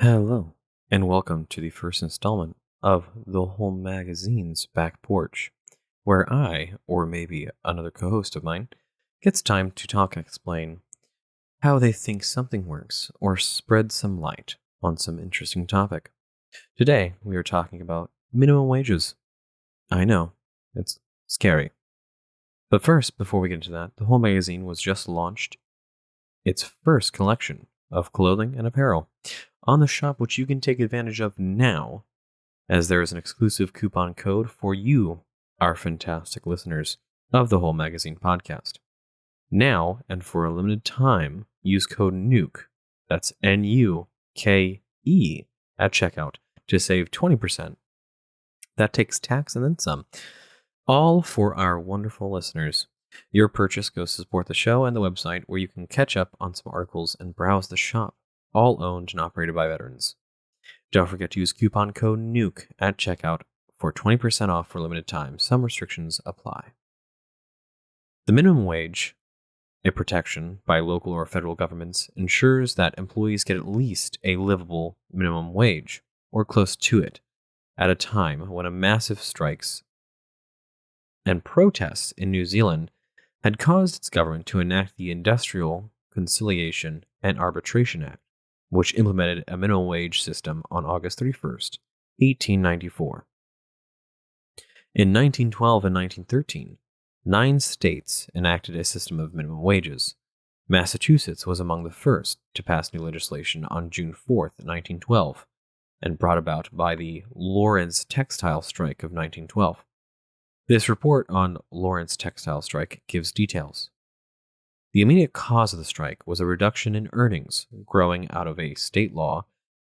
Hello, and welcome to the first installment of the whole magazine's Back Porch, where I, or maybe another co host of mine, gets time to talk and explain how they think something works or spread some light on some interesting topic. Today, we are talking about minimum wages. I know, it's scary. But first, before we get into that, the whole magazine was just launched its first collection of clothing and apparel on the shop, which you can take advantage of now, as there is an exclusive coupon code for you, our fantastic listeners of the whole magazine podcast. Now, and for a limited time, use code NUKE, that's NUKE, at checkout to save 20%. That takes tax and then some, all for our wonderful listeners. Your purchase goes to support the show and the website, where you can catch up on some articles and browse the shop, all owned and operated by veterans. Don't forget to use coupon code NUKE at checkout for 20% off for limited time. Some restrictions apply. The minimum wage, a protection by local or federal governments, ensures that employees get at least a livable minimum wage, or close to it, at a time when a massive strikes and protests in New Zealand had caused its government to enact the Industrial Conciliation and Arbitration Act, which implemented a minimum wage system on August 31st, 1894. In 1912 and 1913, 9 states enacted a system of minimum wages. Massachusetts was among the first to pass new legislation on June 4th, 1912, and brought about by the Lawrence textile strike of 1912. This report on Lawrence textile strike gives details. The immediate cause of the strike was a reduction in earnings growing out of a state law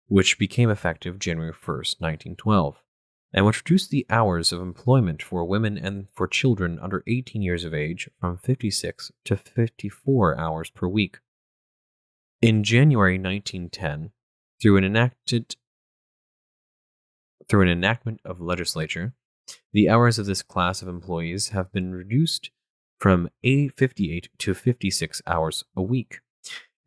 which became effective January 1st, 1912, and which reduced the hours of employment for women and for children under 18 years of age from 56 to 54 hours per week. In January 1910, through an enactment of legislature, the hours of this class of employees have been reduced from 58 to 56 hours a week.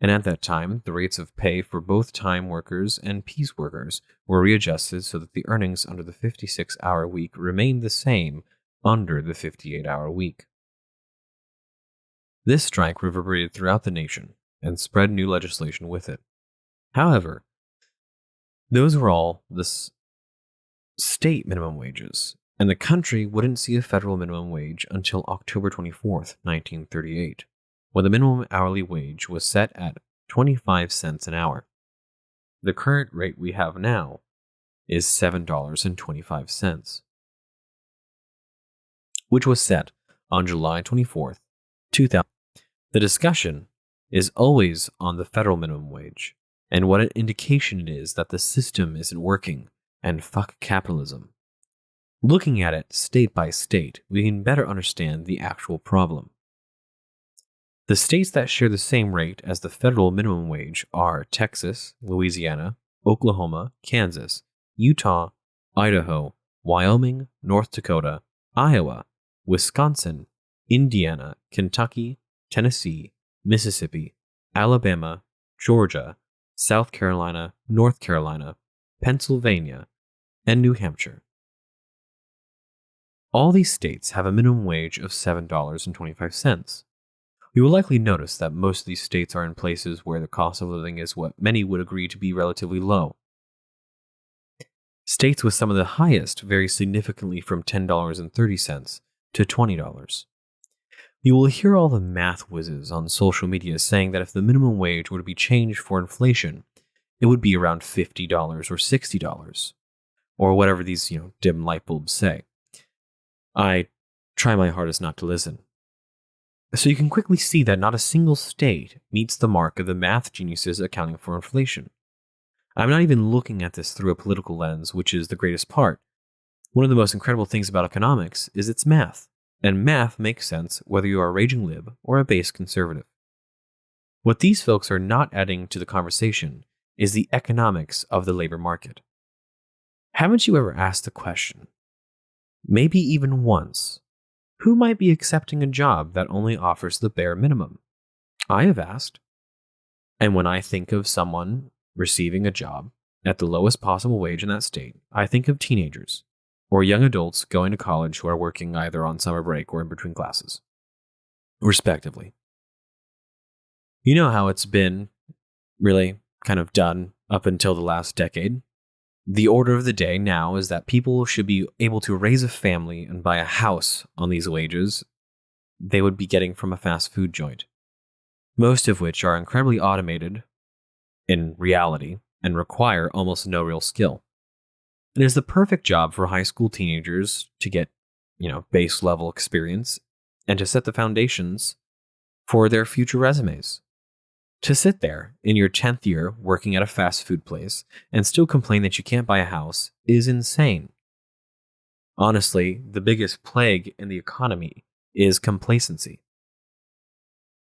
And at that time, the rates of pay for both time workers and piece workers were readjusted so that the earnings under the 56-hour week remained the same under the 58-hour week. This strike reverberated throughout the nation and spread new legislation with it. However, those were all the state minimum wages, and the country wouldn't see a federal minimum wage until October 24th, 1938, when the minimum hourly wage was set at 25 cents an hour. The current rate we have now is $7.25, which was set on July 24th, 2000. The discussion is always on the federal minimum wage and what an indication it is that the system isn't working, and fuck capitalism. Looking at it state by state, we can better understand the actual problem. The states that share the same rate as the federal minimum wage are Texas, Louisiana, Oklahoma, Kansas, Utah, Idaho, Wyoming, North Dakota, Iowa, Wisconsin, Indiana, Kentucky, Tennessee, Mississippi, Alabama, Georgia, South Carolina, North Carolina, Pennsylvania, and New Hampshire. All these states have a minimum wage of $7.25. You will likely notice that most of these states are in places where the cost of living is what many would agree to be relatively low. States with some of the highest vary significantly from $10.30 to $20. You will hear all the math whizzes on social media saying that if the minimum wage were to be changed for inflation, it would be around $50 or $60, or whatever these dim light bulbs say. I try my hardest not to listen. So you can quickly see that not a single state meets the mark of the math geniuses accounting for inflation. I'm not even looking at this through a political lens, which is the greatest part. One of the most incredible things about economics is its math, and math makes sense whether you are a raging lib or a base conservative. What these folks are not adding to the conversation is the economics of the labor market. Haven't you ever asked the question, maybe even once, who might be accepting a job that only offers the bare minimum? I have asked. And when I think of someone receiving a job at the lowest possible wage in that state, I think of teenagers or young adults going to college who are working either on summer break or in between classes, respectively. You know how it's been really kind of done up until the last decade. The order of the day now is that people should be able to raise a family and buy a house on these wages they would be getting from a fast food joint, most of which are incredibly automated in reality and require almost no real skill. It is the perfect job for high school teenagers to get, base level experience and to set the foundations for their future resumes. To sit there in your 10th year working at a fast food place and still complain that you can't buy a house is insane. Honestly, the biggest plague in the economy is complacency.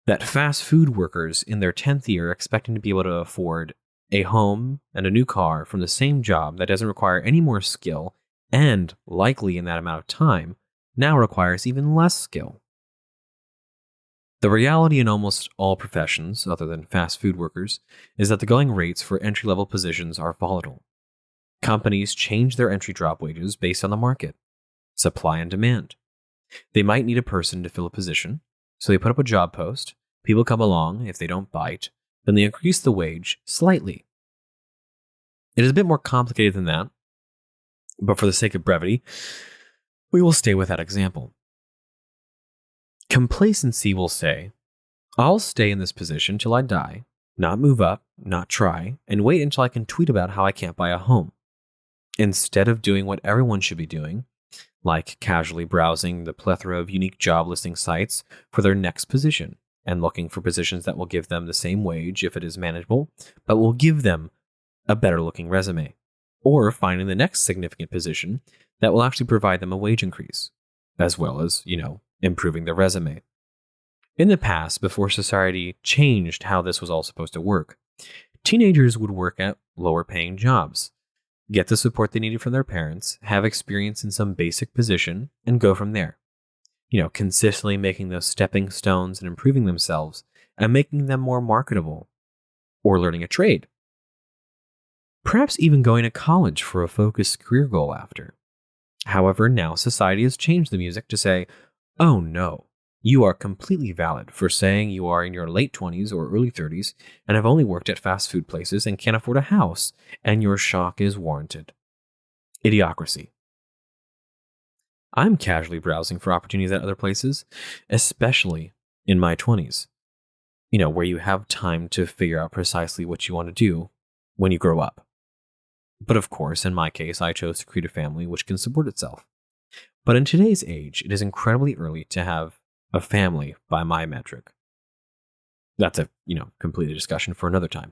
That fast food workers in their 10th year expecting to be able to afford a home and a new car from the same job that doesn't require any more skill and, likely in that amount of time, now requires even less skill. The reality in almost all professions, other than fast food workers, is that the going rates for entry-level positions are volatile. Companies change their entry drop wages based on the market, supply and demand. They might need a person to fill a position, so they put up a job post, people come along, if they don't bite, then they increase the wage slightly. It is a bit more complicated than that, but for the sake of brevity, we will stay with that example. Complacency will say, I'll stay in this position till I die, not move up, not try, and wait until I can tweet about how I can't buy a home. Instead of doing what everyone should be doing, like casually browsing the plethora of unique job listing sites for their next position and looking for positions that will give them the same wage if it is manageable, but will give them a better looking resume, or finding the next significant position that will actually provide them a wage increase, as well as, improving their resume. In the past, before society changed how this was all supposed to work, teenagers would work at lower paying jobs, get the support they needed from their parents, have experience in some basic position, and go from there. Consistently making those stepping stones and improving themselves and making them more marketable, or learning a trade. Perhaps even going to college for a focused career goal after. However, now society has changed the music to say, oh no, you are completely valid for saying you are in your late 20s or early 30s and have only worked at fast food places and can't afford a house, and your shock is warranted. Idiocracy. I'm casually browsing for opportunities at other places, especially in my 20s, where you have time to figure out precisely what you want to do when you grow up. But of course, in my case, I chose to create a family which can support itself. But in today's age, it is incredibly early to have a family by my metric. That's a, completely discussion for another time.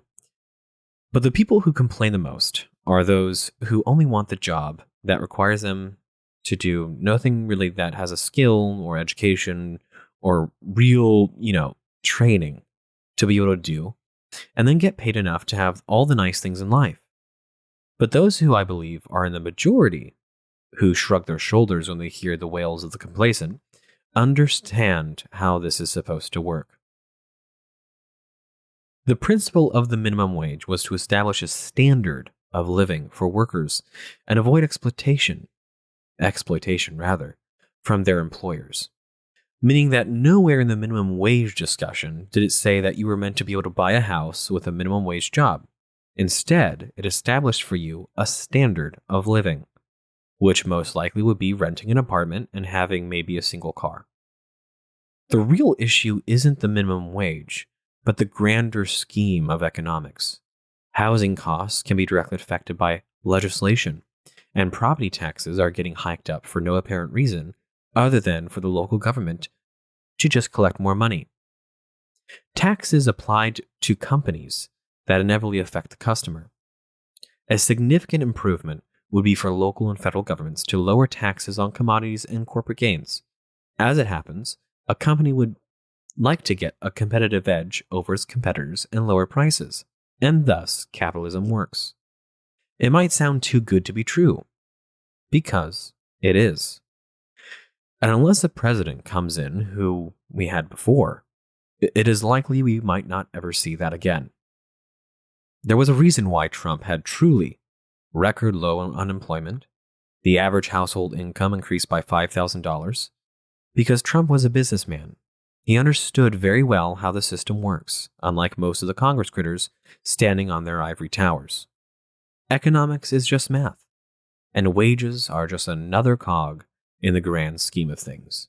But the people who complain the most are those who only want the job that requires them to do nothing really that has a skill or education or real, training to be able to do, and then get paid enough to have all the nice things in life. But those who I believe are in the majority, who shrug their shoulders when they hear the wails of the complacent, understand how this is supposed to work. The principle of the minimum wage was to establish a standard of living for workers and avoid exploitation from their employers. Meaning that nowhere in the minimum wage discussion did it say that you were meant to be able to buy a house with a minimum wage job. Instead, it established for you a standard of living, which most likely would be renting an apartment and having maybe a single car. The real issue isn't the minimum wage, but the grander scheme of economics. Housing costs can be directly affected by legislation, and property taxes are getting hiked up for no apparent reason other than for the local government to just collect more money. Taxes applied to companies that inevitably affect the customer. A significant improvement would be for local and federal governments to lower taxes on commodities and corporate gains. As it happens, a company would like to get a competitive edge over its competitors and lower prices, and thus capitalism works. It might sound too good to be true, because it is. And unless a president comes in who we had before, it is likely we might not ever see that again. There was a reason why Trump had truly record low unemployment, the average household income increased by $5,000. Because Trump was a businessman, he understood very well how the system works, unlike most of the Congress critters standing on their ivory towers. Economics is just math, and wages are just another cog in the grand scheme of things.